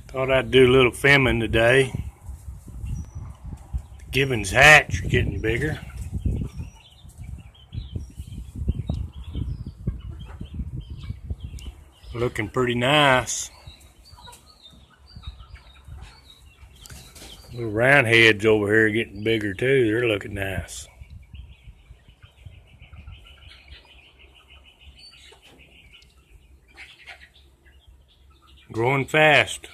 Thought I'd do a little filming today. The Gibbons hatch are getting bigger. Looking pretty nice. Little round heads over here getting bigger too. They're looking nice. Growing fast.